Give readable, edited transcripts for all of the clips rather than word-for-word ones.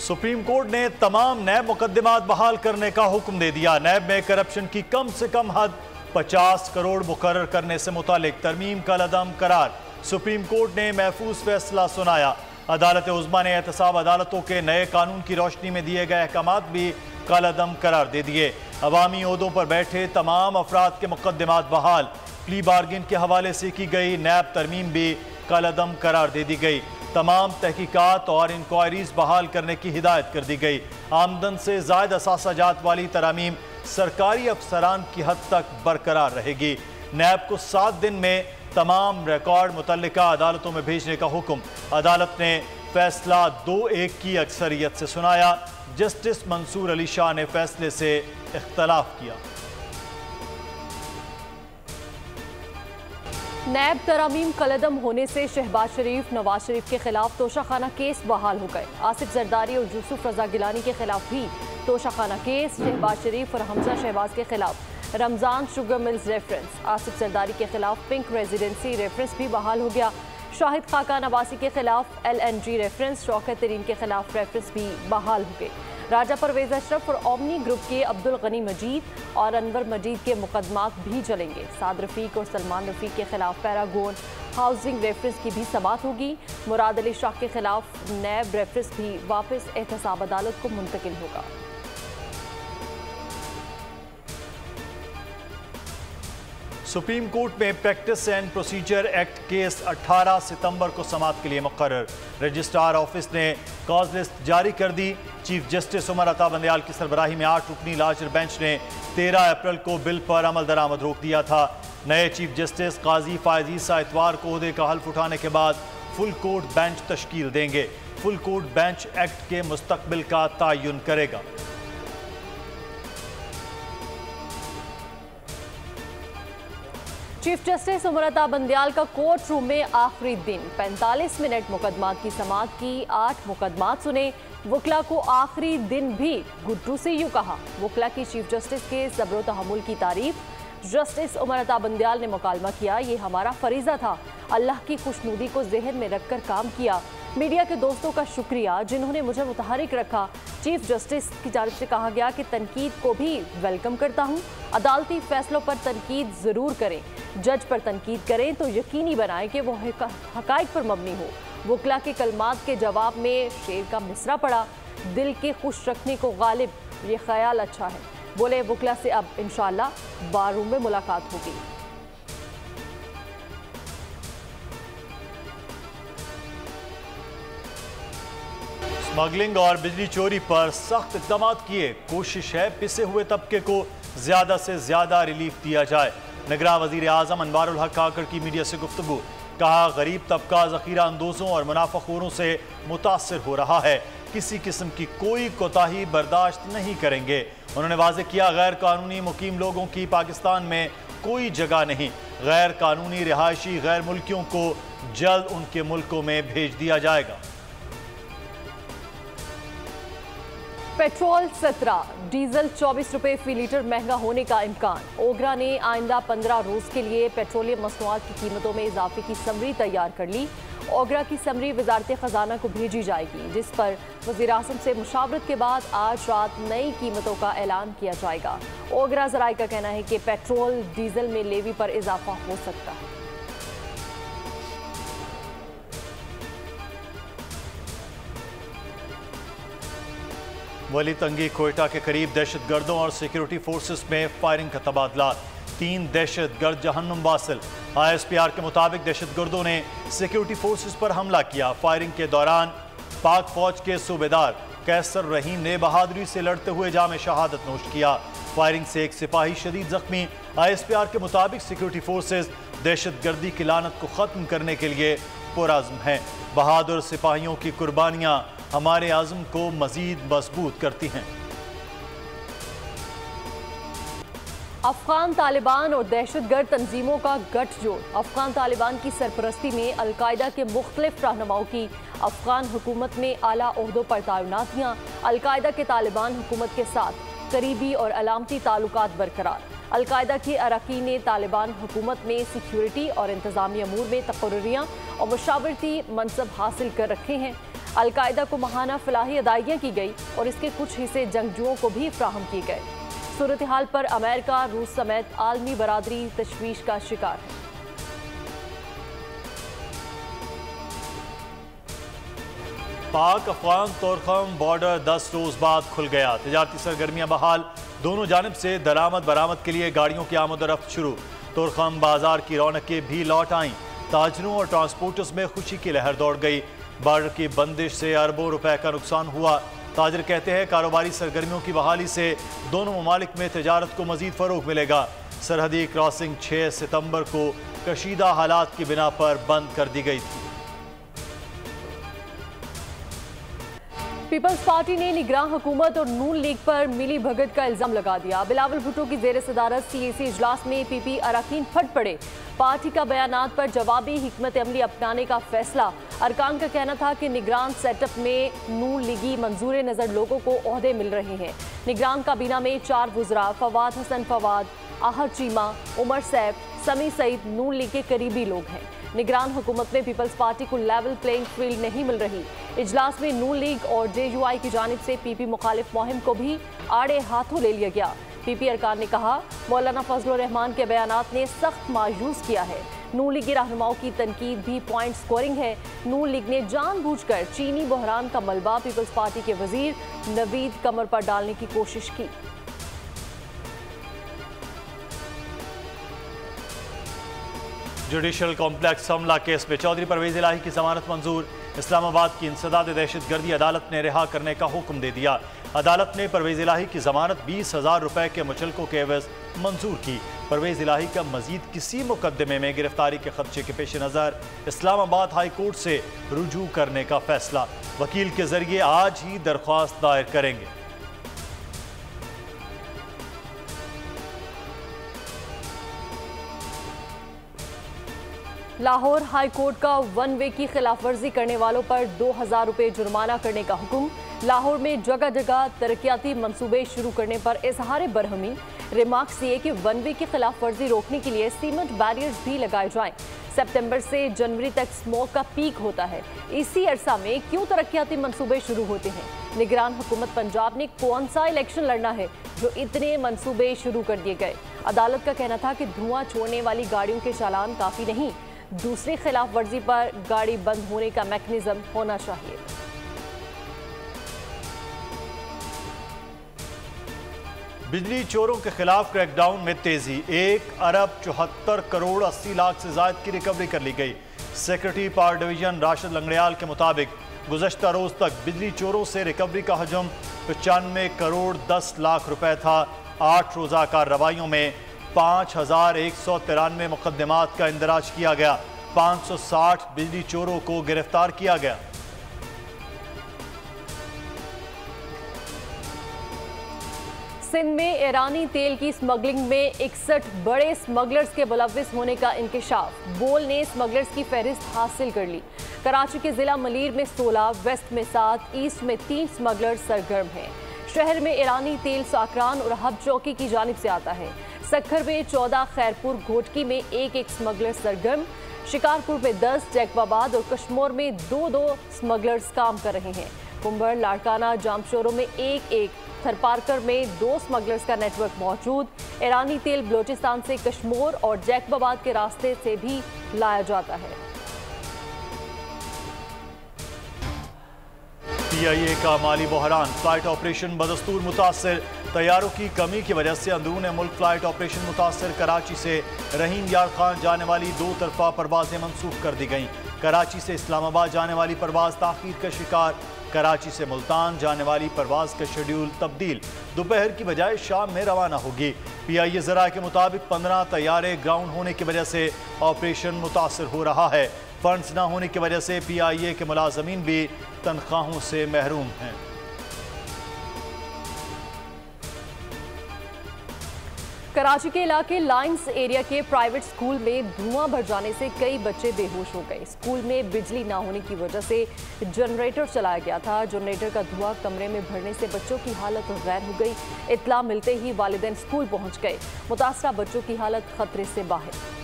Supreme court ने तमाम नैब मुकदमात बहाल करने का हुक्म दे दिया। नैब में करप्शन की कम से कम हद 50 करोड़ मुकर्रर करने से मुतालिक तरमीम कलअदम करार। सुप्रीम कोर्ट ने महफूज फैसला सुनाया। अदालत उज़्मा ने एहतसाब अदालतों के नए कानून की रोशनी में दिए गए अहकामात भी कलअदम करार दे दिए। अवामी ओहदों पर बैठे तमाम अफराद के मुकदमात बहाल। प्ली बार्गिन के हवाले से की गई नैब तरमीम भी कलअदम करार दे दी गई। तमाम तहकीकात और इंक्वायरीज बहाल करने की हिदायत कर दी गई। आमदन से ज़ायद असासाजात वाली तरामीम सरकारी अफसरान की हद तक बरकरार रहेगी। नैब को 7 दिन में तमाम रिकॉर्ड मुतल्लिका अदालतों में भेजने का हुक्म। अदालत ने फैसला 2-1 की अक्सरियत से सुनाया। जस्टिस मंसूर अली शाह ने फैसले से इख्तलाफ किया। नैब तरामीम कलअदम होने से शहबाज शरीफ, नवाज शरीफ के खिलाफ तोशाखाना केस बहाल हो गए। आसिफ जरदारी और यूसुफ रजा गिलानी के खिलाफ भी तोशाखाना केस। शहबाज शरीफ और हमजा शहबाज के खिलाफ Ramzan sugar mills reference. Asif Zardari के खिलाफ पिंक रेजिडेंसी रेफरेंस भी बहाल हो गया। शाहिद खाकान अब्बासी के खिलाफ LNG रेफरेंस, शौकत तरीन के खिलाफ रेफरेंस भी बहाल हो गए। राजा परवेज अशरफ और ओमनी ग्रुप के अब्दुल गनी मजीद और अनवर मजीद के मुकदमात भी चलेंगे। साद रफीक और सलमान रफीक के खिलाफ पैरागोन हाउसिंग रेफरेंस की भी समाअत होगी। मुराद अली शाह के खिलाफ नैब रेफरेंस भी वापस एहतसाब अदालत को मुंतकिल होगा। सुप्रीम कोर्ट में practice and procedure act case 18 सितंबर को समाअत के लिए मुकर्रर। रजिस्ट्रार ऑफिस ने कॉज लिस्ट जारी कर दी। चीफ जस्टिस उमर अता बंदयाल की सरबराही में 8 रुकनी लार्जर बेंच ने 13 अप्रैल को बिल पर अमल दरामद रोक दिया था। नए चीफ जस्टिस काजी फायज ईसा इतवार को ओहदे का हल्फ उठाने के बाद फुल कोर्ट बेंच तश्कील देंगे। फुल कोर्ट बेंच एक्ट के मुस्तकबिल का तयन करेगा। चीफ जस्टिस उमर अता बंदयाल का कोर्ट रूम में आखिरी दिन 45 मिनट मुकदमात की समाअत की। 8 मुकदमात सुने। वकला को आखिरी दिन भी गुड टू सी यू कहा। वकला की चीफ जस्टिस के सब्र व तहम्मुल की तारीफ। जस्टिस उमर अता बंदयाल ने मुकालमा किया, ये हमारा फरीजा था। अल्लाह की खुशनुदी को जहन में रखकर काम किया। मीडिया के दोस्तों का शुक्रिया जिन्होंने मुझे मुतहरिक रखा। चीफ जस्टिस की जानिब से कहा गया कि तनकीद को भी वेलकम करता हूँ। अदालती फैसलों पर तनकीद ज़रूर करें। जज पर तनकीद करें तो यकीनी बनाएं कि वो हकाइक पर मबनी हो। वकला के कलमात के जवाब में शेर का मिसरा पड़ा, दिल के खुश रखने को गालिब, ये ख्याल अच्छा है। बोले वकला से अब इंशाअल्लाह बार रूम में मुलाकात होगी। स्मगलिंग और बिजली चोरी पर सख्त इक़दाम किए। कोशिश है पिसे हुए तबके को ज्यादा से ज्यादा रिलीफ दिया जाए। निगरान वज़ीर आज़म अनवारुल हक काकड़ की मीडिया से गुफ्तगू। कहा गरीब तबका ज़ख़ीरा अंदोज़ों और मुनाफ़ाखोरों से मुतासर हो रहा है। किसी किस्म की कोई कोताही बर्दाश्त नहीं करेंगे। उन्होंने वाज़ेह किया गैर कानूनी मुकीम लोगों की पाकिस्तान में कोई जगह नहीं। गैर कानूनी रिहायशी गैर मुल्कियों को जल्द उनके मुल्कों में भेज दिया जाएगा। पेट्रोल 17, डीजल 24 रुपये फी लीटर महंगा होने का इम्कान। ओगरा ने आइंदा 15 रोज़ के लिए पेट्रोलियम मसनूआत की कीमतों में इजाफे की समरी तैयार कर ली। ओगरा की समरी वजारत ख़जाना को भेजी जाएगी, जिस पर वज़ीर आज़म से मुशावरत के बाद आज रात नई कीमतों का ऐलान किया जाएगा। ओगरा ज़राए का कहना है कि पेट्रोल डीजल में लेवी पर इजाफा हो सकता है। वली तंगी कोयटा के करीब दहशतगर्दों और सिक्योरिटी फोर्सेस में फायरिंग का तबादला। 3 दहशतगर्द जहन्नुम वासिल। ISPR के मुताबिक दहशतगर्दों ने सिक्योरिटी फोर्सेस पर हमला किया। फायरिंग के दौरान पाक फौज के सूबेदार कैसर रहीम ने बहादुरी से लड़ते हुए जाम शहादत नोश किया। फायरिंग से एक सिपाही शदीद जख्मी। ISPR के मुताबिक सिक्योरिटी फोर्सेस दहशतगर्दी की लानत को ख़त्म करने के लिए पुरअज़्म हैं। बहादुर सिपाहियों की कुर्बानियाँ हमारे आज़म को मज़ीद मजबूत करती हैं। अफगान तालिबान और दहशतगर्द तंजीमों का गठजोड़। अफगान तालिबान की सरपरस्ती में अलकायदा के मुख्तलिफ रहनुमाओं की अफगान हुकूमत में आला ओहदों पर तैनातियाँ। अलकायदा के तालिबान हुकूमत के साथ करीबी और अलामती ताल्लुकात बरकरार। अलकायदा के अरकान ने तालिबान हुकूमत में सिक्योरिटी और इंतजामी अमूर में तकर्रियाँ और मशावरती मनसब हासिल कर रखे हैं। अलकायदा को माहाना फलाही अदायगियां की गई और इसके कुछ हिस्से जंगजुओं को भी फ्राहम किए गए। सूरत हाल पर अमेरिका, रूस समेत आलमी बरादरी तशवीश का शिकार है। पाक अफगान तोरखम बॉर्डर 10 रोज बाद खुल गया। तिजारती सरगर्मियां बहाल, दोनों जानिब से दरामद बरामद के लिए गाड़ियों की आमद-ओ-रफ्त शुरू। तोरखम बाजार की रौनकें भी लौट आईं। ताजरों और ट्रांसपोर्टर्स में खुशी की लहर दौड़ गई। बॉर्डर की बंदिश से अरबों रुपए का नुकसान हुआ। ताजर कहते हैं कारोबारी सरगर्मियों की बहाली से दोनों ममालिक में तजारत को मजीद फरोग मिलेगा। सरहदी क्रॉसिंग 6 सितंबर को कशीदा हालात की बिना पर बंद कर दी गई थी। पीपल्स पार्टी ने निगरान हुकूमत और नून लीग पर मिली भगत का इल्जाम लगा दिया। बिलावल भुट्टो की जेर सदारत सीएसी इजलास में पीपी अरकान फट पड़े। पार्टी का बयानात पर जवाबी हिकमत अमली अपनाने का फैसला। अरकान का कहना था कि निगरान सेटअप में नून लीगी मंजूर नजर लोगों को ओहदे मिल रहे हैं। निगरान काबीना में 4 वुज़रा फवाद हसन फवाद, आहर चीमा, उमर सैफ, समी सईद नून लीग के करीबी लोग हैं। निगरान हुकूमत में पीपल्स पार्टी को लेवल प्लेइंग फील्ड नहीं मिल रही। इजलास में नून लीग और जेयूआई की जानिब से पीपी मुखालिफ मुहिम को भी आड़े हाथों ले लिया गया। पीपी अरकान ने कहा मौलाना फजलुर रहमान के बयानात ने सख्त मायूस किया है। नून लीग की रहनुमाओं की तनकीद भी पॉइंट स्कोरिंग है। नून लीग ने जानबूझकर चीनी बहरान का मलबा पीपल्स पार्टी के वजीर नवीद कमर पर डालने की कोशिश की। जुडिशल कॉम्प्लेक्स हमला केस में चौधरी परवेज इलाही की जमानत मंजूर। इस्लामाबाद की इंसदाद दहशतगर्दी अदालत ने रिहा करने का हुक्म दे दिया। अदालत ने परवेज इलाही की जमानत 20,000 रुपए के मुचलकों के एवज मंजूर की। परवेज इलाही का मजीद किसी मुकदमे में गिरफ्तारी के खदशे के पेश नज़र इस्लामाबाद हाई कोर्ट से रुजू करने का फैसला। वकील के जरिए आज ही दरख्वास्त दायर करेंगे। लाहौर हाई कोर्ट का 1 वे की खिलाफ वर्जी करने वालों पर 2,000 रुपए जुर्माना करने का हुक्म। लाहौर में जगह जगह तरक्याती मंसूबे शुरू करने पर इजहार बरहमी। रिमार्क्स ये कि 1 वे की खिलाफ वर्जी रोकने के लिए सीमेंट बैरियर्स भी लगाए जाएं। सितंबर से जनवरी तक स्मोक का पीक होता है। इसी अरसा में क्यों तरक्याती मंसूबे शुरू होते हैं? निगरान हुकूमत पंजाब ने कौन सा इलेक्शन लड़ना है जो इतने मंसूबे शुरू कर दिए गए? अदालत का कहना था कि धुआं छोड़ने वाली गाड़ियों के चालान काफी नहीं, दूसरी खिलाफ वर्जी पर गाड़ी बंद होने का मैकेनिज्म होना चाहिए। बिजली चोरों के खिलाफ क्रैकडाउन में तेजी। 1 अरब 74 करोड़ 80 लाख से ज्यादा की रिकवरी कर ली गई। Secretary power division Rashid Langrial के मुताबिक गुज़श्ता रोज तक बिजली चोरों से रिकवरी का हजम 95 करोड़ 10 लाख रुपए था। 8 रोजा कार्रवाइयों में 5,193 मुकदमात का इंदराज किया गया। 560 बिजली चोरों को गिरफ्तार किया गया। सिंध में ईरानी तेल की स्मगलिंग में 61 बड़े स्मगलर्स के मुलव्विस होने का इंकशाफ। बोल ने स्मगलर्स की फहरिस्त हासिल कर ली। कराची के जिला मलीर में 16, वेस्ट में 7, ईस्ट में 3 स्मगलर्स सरगर्म हैं। शहर में ईरानी तेल साकरान और हब चौकी की जानिब से आता है। सक्खर में 14, खैरपुर घोटकी में 1 स्मगलर सरगर्म, शिकारपुर में 10, जैकबाबाद और कश्मोर में 2 स्मगलर्स काम कर रहे हैं। कुंबर, लाड़काना, जामशोरों में 1, थरपारकर में 2 स्मगलर्स का नेटवर्क मौजूद। ईरानी तेल बलोचिस्तान से कश्मोर और जैकबाबाद के रास्ते से भी लाया जाता है। PIA का माली बहरान, फ्लाइट ऑपरेशन बदस्तूर मुतासर। तैयारों की कमी की वजह से अंदरून मुल्क फ्लाइट ऑपरेशन मुतासर। कराची से रहीम यार खान जाने वाली 2 तरफा परवाजें मनसूख कर दी गईं। कराची से इस्लामाबाद जाने वाली परवाज ताखीर का शिकार। कराची से मुल्तान जाने वाली परवाज का शेड्यूल तब्दील, दोपहर की बजाय शाम में रवाना होगी। PIA ज़रा के मुताबिक 15 तैयारे ग्राउंड होने की वजह से ऑपरेशन मुतासर हो रहा है। फंड्स न होने की वजह से PIA के मुलाजमीन भी तनख्वाहों से महरूम हैं। कराची के इलाके लाइंस एरिया के प्राइवेट स्कूल में धुआं भर जाने से कई बच्चे बेहोश हो गए। स्कूल में बिजली ना होने की वजह से जनरेटर चलाया गया था। जनरेटर का धुआं कमरे में भरने से बच्चों की हालत गैर हो गई। इत्तला मिलते ही वालिदैन स्कूल पहुंच गए। मुतासरा बच्चों की हालत खतरे से बाहर।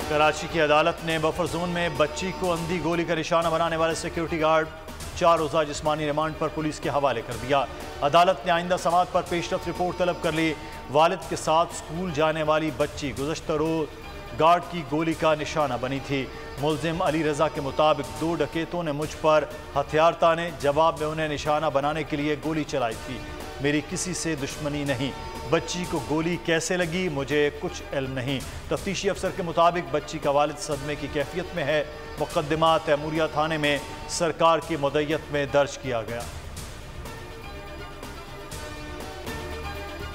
कराची की अदालत ने बफर जोन में बच्ची को अंधी गोली का निशाना बनाने वाले सिक्योरिटी गार्ड 4 रोज़ा जिस्मानी रिमांड पर पुलिस के हवाले कर दिया। अदालत ने आइंदा समाअत पर पेशरफ रिपोर्ट तलब कर ली। वालिद के साथ स्कूल जाने वाली बच्ची गुज़श्ता रोज गार्ड की गोली का निशाना बनी थी। मुल्जिम अली रजा के मुताबिक 2 डकैतों ने मुझ पर हथियार ताने, जवाब में उन्हें निशाना बनाने के लिए गोली चलाई थी। मेरी किसी से दुश्मनी नहीं। बच्ची को गोली कैसे लगी मुझे कुछ इल्म नहीं। तफ्तीशी अफसर के मुताबिक बच्ची का वालिद सदमे की कैफियत में है। मुकदमा तैमूरिया थाने में सरकार की मुद्दत में दर्ज किया गया।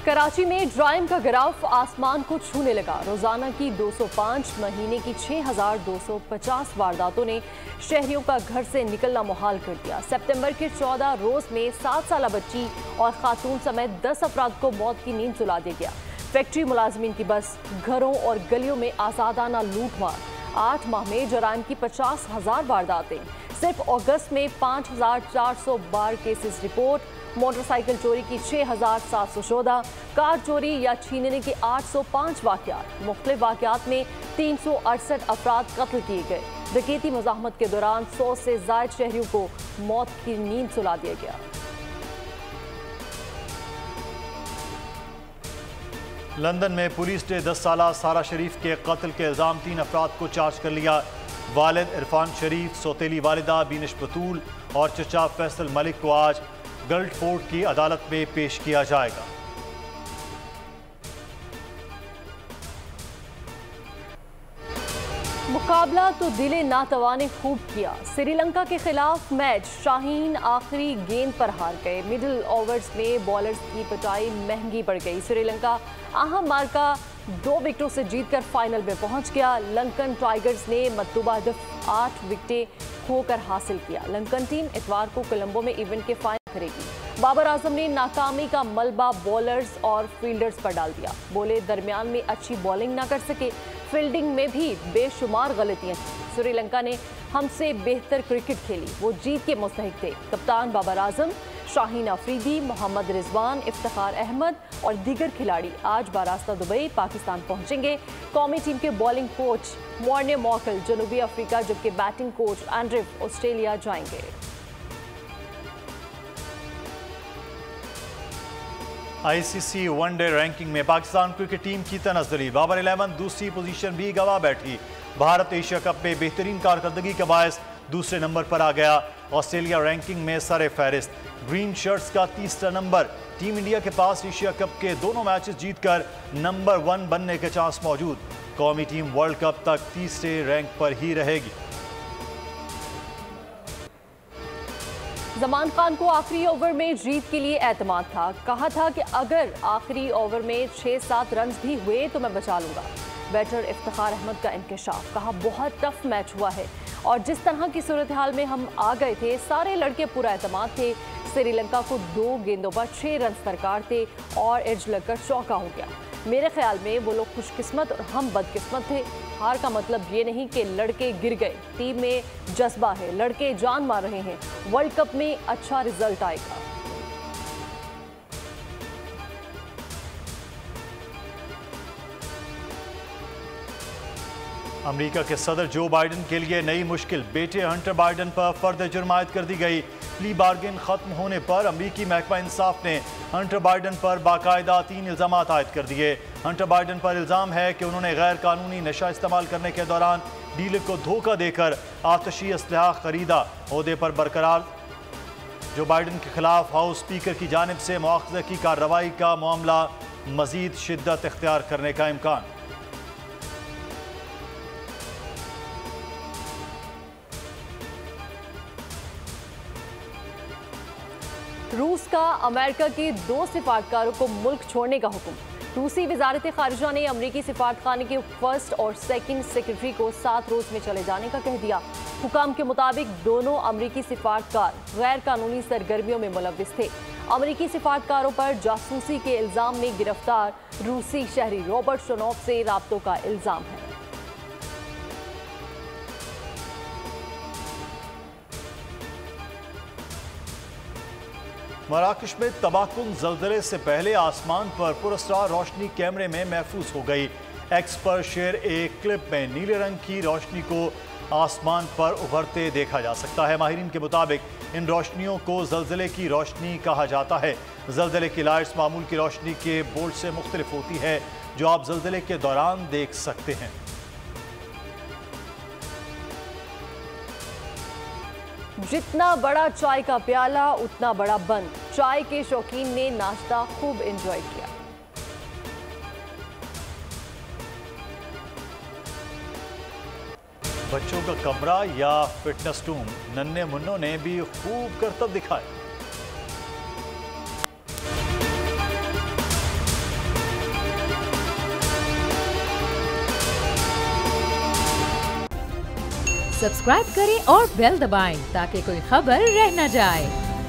कराची में जराइम का गिराफ आसमान को छूने लगा। रोजाना की 205, महीने की 6,250 वारदातों ने शहरियों का घर से निकलना मुहाल कर दिया। सितंबर के 14 रोज में 7 साल बच्ची और खातून समेत 10 अफराद को मौत की नींद सुला दिया गया। फैक्ट्री मुलाजमीन की बस, घरों और गलियों में आजादाना लूटमार। 8 माह में जराइम की 50,000 वारदातें। सिर्फ अगस्त में 5,412 केसेस रिपोर्ट। मोटरसाइकिल चोरी की 6,714, कार चोरी या छीनने के 805 वाक़यात। मुख्तलिफ वाक़यात में 368 अफराद कत्ल किए गए। डकैती मुज़ाहमत के दौरान 100 से ज़ायद शहरियों को मौत की नींद सुला दिया गया। लंदन में पुलिस ने 10 साला सारा शरीफ के कत्ल के इल्ज़ाम 3 अफराद को चार्ज कर लिया। वालिद इरफान शरीफ, सौतेली वालिदा बीनिश बतूल और चचा फैसल मलिक को आज गल्डफोर्ड की अदालत में पेश किया जाएगा। मुकाबला तो दिले नातवा ने खूब किया। श्रीलंका के खिलाफ मैच शाहीन आखिरी गेंद पर हार गए। मिडिल ओवर्स में बॉलर्स की पिटाई महंगी पड़ गई। श्रीलंका अहम मार्का 2 विकेटों से जीतकर फाइनल में पहुंच गया। लंकन टाइगर्स ने मतलूबा हदफ 8 विकेटें खोकर हासिल किया। लंकन टीम इतवार को कोलंबो में इवेंट के फाइनल करेगी। बाबर आजम ने नाकामी का मलबा बॉलर्स और फील्डर्स पर डाल दिया। बोले दरमियान में अच्छी बॉलिंग ना कर सके, फील्डिंग में भी बेशुमार गलतियां की। श्रीलंका ने हमसे बेहतर क्रिकेट खेली, वो जीत के मुस्तहिक थे। कप्तान बाबर आजम, शाहीन अफरीदी, मोहम्मद रिजवान, इफ्तिखार अहमद और दीगर खिलाड़ी आज बारास्ता दुबई पाकिस्तान पहुंचेंगे। कौमी टीम के बॉलिंग कोच मॉर्ने मॉकल जनूबी अफ्रीका, जबकि बैटिंग कोच एंड्रिफ ऑस्ट्रेलिया जाएंगे। आईसीसी वनडे रैंकिंग में पाकिस्तान क्रिकेट टीम की तनज़्ज़ुली। बाबर 11 दूसरी पोजीशन भी गंवा बैठी। भारत एशिया कप में बेहतरीन कारकर्दगी का बायस दूसरे नंबर पर आ गया। ऑस्ट्रेलिया रैंकिंग में सरे फहरिस्त। ग्रीन शर्ट्स का तीसरा नंबर। टीम इंडिया के पास एशिया कप के दोनों मैचेस जीतकर नंबर 1 बनने के चांस मौजूद। कौमी टीम वर्ल्ड कप तक तीसरे रैंक पर ही रहेगी। जमान खान को आखिरी ओवर में जीत के लिए एतमाद था। कहा था कि अगर आखिरी ओवर में 6-7 रन भी हुए तो मैं बचा लूंगा। बैटर इफ्तिखार अहमद का इंकशाफ। कहा बहुत टफ मैच हुआ है और जिस तरह की सूरत हाल में हम आ गए थे, सारे लड़के पूरा एतमाद थे। श्रीलंका को 2 गेंदों पर 6 रन दरकार थे और एज लगकर चौका हो गया। मेरे ख्याल में वो लोग खुशकिस्मत और हम बदकिस्मत थे। हार का मतलब ये नहीं कि लड़के गिर गए। टीम में जज्बा है, लड़के जान मार रहे हैं। वर्ल्ड कप में अच्छा रिजल्ट आएगा। अमेरिका के सदर जो बाइडन के लिए नई मुश्किल। बेटे हंटर बाइडन पर फर्द जुर्म आयद कर दी गई। प्ली बार्गेन खत्म होने पर अमेरिकी महकमा इंसाफ ने हंटर बाइडन पर बाकायदा 3 इल्जाम आयद कर दिए। हंटर बाइडन पर इल्ज़ाम है कि उन्होंने गैर कानूनी नशा इस्तेमाल करने के दौरान डीलर को धोखा देकर आतशी असलहा खरीदा। ओहदे पर बरकरार जो बाइडन के खिलाफ हाउस स्पीकर की जानिब से मुआखज़े की कार्रवाई का मामला मजीद शिद्दत इख्तियार करने का इम्कान। रूस का अमेरिका के 2 सिफारतकारों को मुल्क छोड़ने का हुक्म। रूसी वजारत खारिजा ने अमरीकी सिफारतखाने के 1st और 2nd सेक्रेटरी को 7 रोज में चले जाने का कह दिया। हुकाम के मुताबिक दोनों अमरीकी सिफारतकार गैर कानूनी सरगर्मियों में मुलव्विस थे। अमरीकी सिफारतकारों पर जासूसी के इल्जाम में गिरफ्तार रूसी शहरी रॉबर्ट शनोफ से राब्तों का इल्जाम है। मराकश में तबाहकुन ज़ल्ज़ले से पहले आसमान पर पुरस्कार रोशनी कैमरे में महफूज हो गई। एक्स पर शेयर एक क्लिप में नीले रंग की रोशनी को आसमान पर उभरते देखा जा सकता है। माहिरीन के मुताबिक इन रोशनियों को ज़लज़ले की रोशनी कहा जाता है। ज़लज़ले की लाइट्स मामूल की रोशनी के बोल्ट से मुख्तलिफ होती है जो आप ज़लज़ले के दौरान देख सकते हैं। जितना बड़ा चाय का प्याला उतना बड़ा बंद। चाय के शौकीन ने नाश्ता खूब एंजॉय किया। बच्चों का कमरा या फिटनेस रूम, नन्हे मुन्नों ने भी खूब करतब दिखाए। सब्सक्राइब करें और बेल दबाएं ताकि कोई खबर रह न जाए।